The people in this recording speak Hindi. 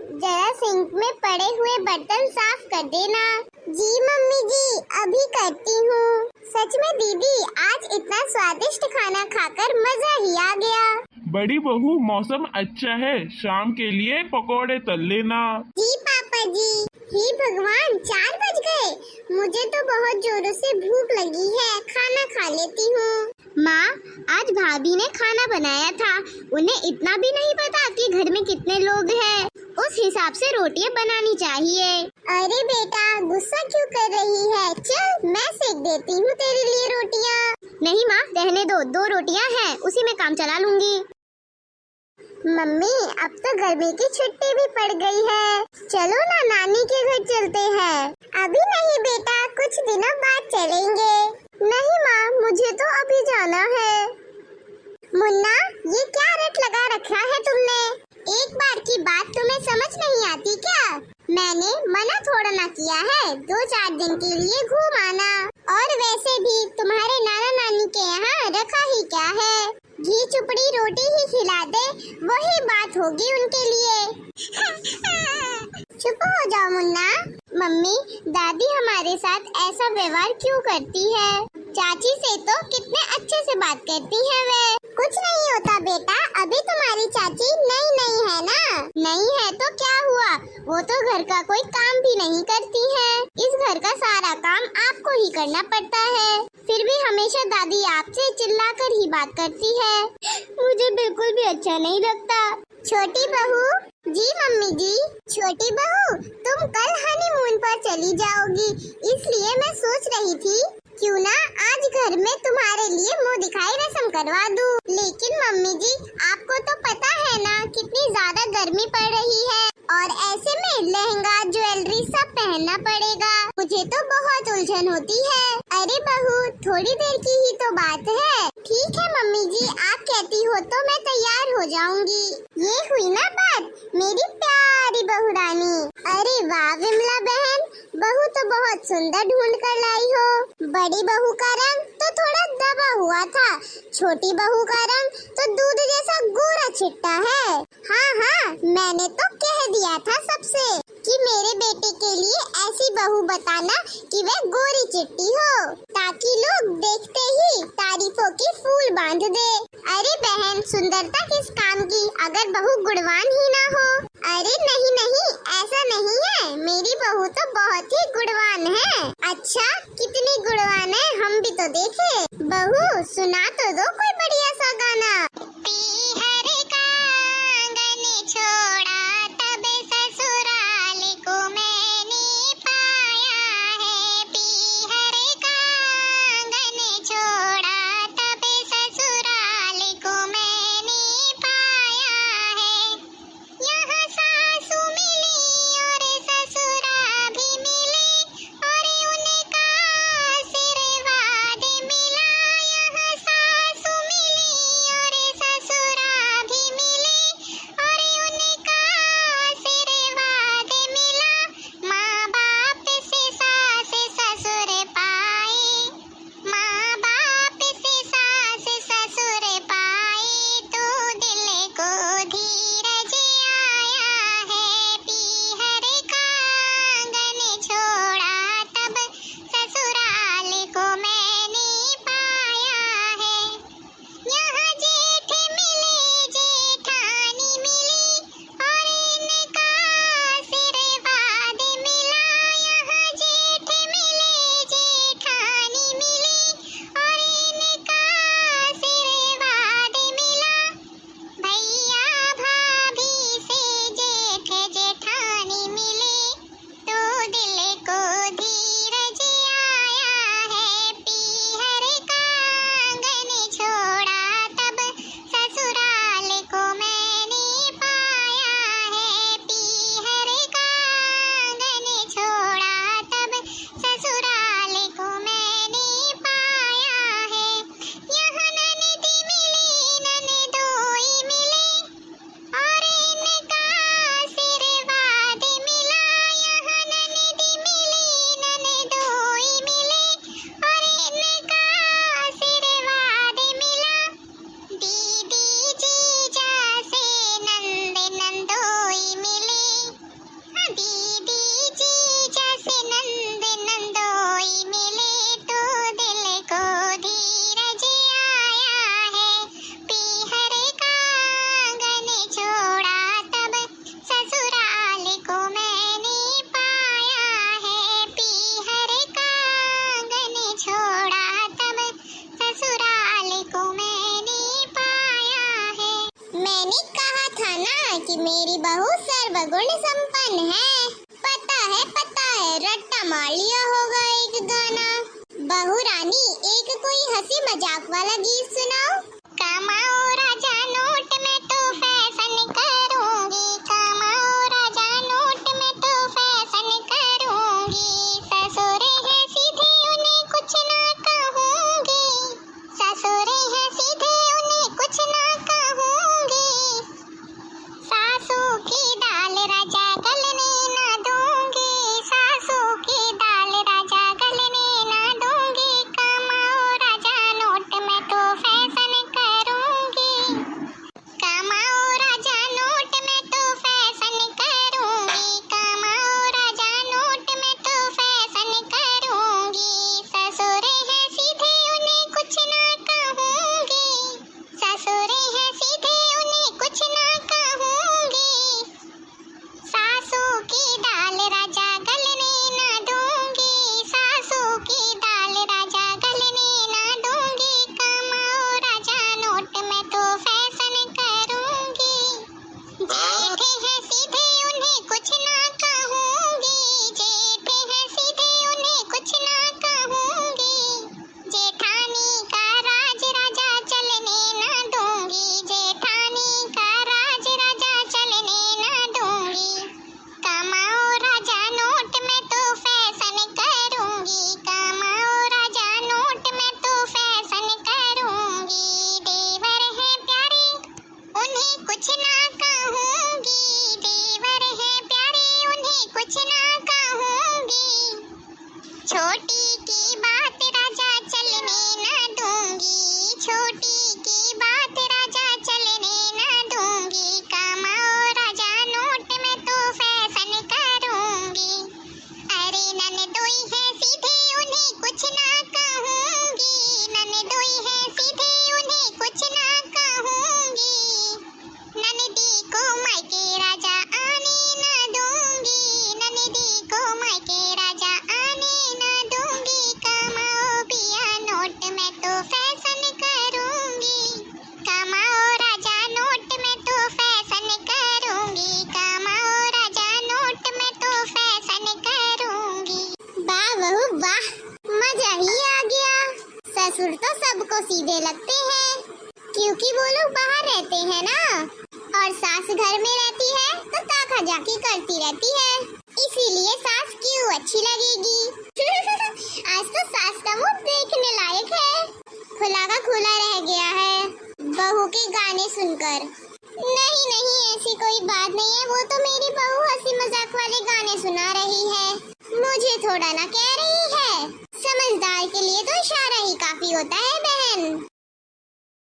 जरा सिंक में पड़े हुए बर्तन साफ कर देना। जी मम्मी जी, अभी करती हूँ। सच में दीदी, आज इतना स्वादिष्ट खाना खाकर मजा ही आ गया। बड़ी बहू, मौसम अच्छा है, शाम के लिए पकोड़े तल लेना। जी पापा जी। हे भगवान, 4 बज गए। मुझे तो बहुत जोरों से भूख लगी है, खाना खा लेती हूँ। माँ, आज भाभी ने खाना बनाया था। उन्हें इतना भी नहीं पता कि घर में कितने लोग हैं। उस हिसाब से रोटियां बनानी चाहिए। अरे बेटा, गुस्सा क्यों कर रही है? चल, मैं सेक देती हूँ तेरे लिए रोटियां। नहीं माँ, रहने दो, 2 रोटियां हैं, उसी में काम चला लूंगी। मम्मी, अब तो गर्मी की छुट्टी भी पड़ गई है। चलो ना, नानी के घर चलते हैं। अभी नहीं बेटा, कुछ दिनों बाद चलेंगे। नहीं माँ, मुझे तो अभी जाना है। मुन्ना, ये क्या रट लगा रखा है तुमने? एक बार की बात तुम्हें समझ नहीं आती क्या? मैंने मना थोड़ा ना किया है 2-4 दिन के लिए घूम आना। और वैसे भी तुम्हारे नाना नानी के यहाँ रखा ही क्या है? घी चुपड़ी रोटी ही खिला दे, वही बात होगी उनके लिए। चुप हो जाओ मुन्ना। मम्मी, दादी हमारे साथ ऐसा व्यवहार क्यों करती है? चाची से तो कितने अच्छे से बात करती है वे। कुछ नहीं होता बेटा, अभी तुम्हारी चाची नई है ना। नहीं है तो क्या हुआ, वो तो घर का कोई काम भी नहीं करती है। इस घर का सारा काम आपको ही करना पड़ता है। फिर भी हमेशा दादी आपसे चिल्लाकर ही बात करती है। मुझे बिल्कुल भी अच्छा नहीं लगता। छोटी बहू। जी मम्मी जी। छोटी बहू, तुम कल हनीमून पर चली जाओगी, इसलिए मैं सोच रही थी क्यों ना आज घर में तुम्हारे लिए मुंह दिखाई रस्म करवा दूं। लेकिन मम्मी जी, आपको तो पता है ना कितनी ज्यादा गर्मी पड़ रही है, और ऐसे में लहंगा ज्वेलरी सब पहनना पड़ेगा। मुझे तो बहुत उलझन होती है। अरे बहू, थोड़ी देर की ही तो बात है। ठीक है मम्मी जी, आप कहती हो तो मैं तैयार हो जाऊंगी। ये हुई ना बात, मेरी प्यारी बहू रानी। अरे वाह विमला बहन, बहू तो बहुत सुंदर ढूंढ कर लाई हो। बड़ी बहू का रंग तो थोड़ा दबा हुआ था, छोटी बहू का रंग तो दूध जैसा गोरा चिट्टा है। हाँ, मैंने तो कह दिया था सबसे कि मेरे बेटे के लिए ऐसी बहू बताना कि वह गोरी चिट्टी हो, ताकि लोग देखते ही तारीफों की फूल बांध दे। अरे बहन, सुंदरता किस काम की अगर बहू गुणवान ही ना हो। अरे नहीं, ऐसा नहीं है, मेरी बहू तो बहुत ही गुणवान है। अच्छा, कितनी गुणवान है हम भी तो देखे। बहू, सुना तो दो कोई बढ़िया सा गाना। पीहर का आंगन छोड़ा तब ससुराल को मैंने पाया है। पीहर का आंगन छोड़ा तब ससुराल को मैंने पाया है। यहाँ सासू मिली और ससुरा भी मिले, और उनका आशीर्वाद मिला। यहाँ सासू मेरी बहू सर्वगुण संपन्न है। पता है रट्टा मार लिया होगा एक गाना। बहू रानी एक कोई हंसी मजाक वाला गीत सुनाओ। कमाओ राजा नोट में तो फैशन करूंगी, कमाओ राजा नोट में तो फैशन करूंगी। ससुरे हैं सीधे उन्हें कुछ ना कहूंगी, ससुरे हैं सीधे उन्हें कुछ ना कहूंगी। सासू की दाल राजा गलने ना दूंगी, सासू की दाल राजा गलने ना दूंगी। कमाओ राजा नोट में तो फैशन करूंगी, कमाओ राजा नोट में तो फैशन करूंगी, कमाओ राजा नोट में तो फैशन करूंगी। ससुरे हैं सीधे उन्हें कुछ ना कहूंगी, ससुरे हैं सीधे उन्हें कुछ ना कहूंगी। सासू की दाल राजा गलने ना दूंगी, सासू की दाल राजा गलने ना दूंगी। कमाओ राजा नोट में तो फैशन करूंगी। जेठे हैं सीधे उन्हें कुछ ना कहूंगी, जेठे हैं सीधे उन्हें कुछ ना कहूंगी। जेठानी का राज राजा चलने ना दूंगी, जेठानी का राज राजा चलने ना दूंगी। कमाओ राजा नोट में तो फैशन करूंगी, कमाओ राजा नोट में तो फैशन करूंगी। देवर हैं प्यारे उन्हें कुछ ना कहूंगी, देवर हैं प्यारे उन्हें कुछ ना कहूंगी। छोटी की बात राजा चलने ना दूंगी, छोटी की बात राजा चलने ना दूंगी। कमाओ राजा नोट में तो फैशन करूंगी। अरे ननदोई है सीधे उन्हें कुछ ना कहूंगी, ननदोई है सीधे उन्हें कुछ ना कहूंगी। ननदी को मायके राजा आने ना दूंगी, ननदी को मायके राजा आने ना दूंगी। कमाओ पिया नोट में तो फैशन करूंगी, कमाओ राजा नोट में तो फैशन करूंगी, कमाओ राजा नोट में तो फैशन करूंगी। वाह बहू वाह, मजा ही आ गया। ससुर तो सबको सीधे लगते हैं क्योंकि वो लोग बाहर रहते हैं ना, और सास घर में रहती है तो ताका झाकी करती रहती है, इसीलिए सास क्यों अच्छी लगेगी। आज तो सास का मुंह देखने लायक है, खुला का खुला रह गया है बहू के गाने सुनकर।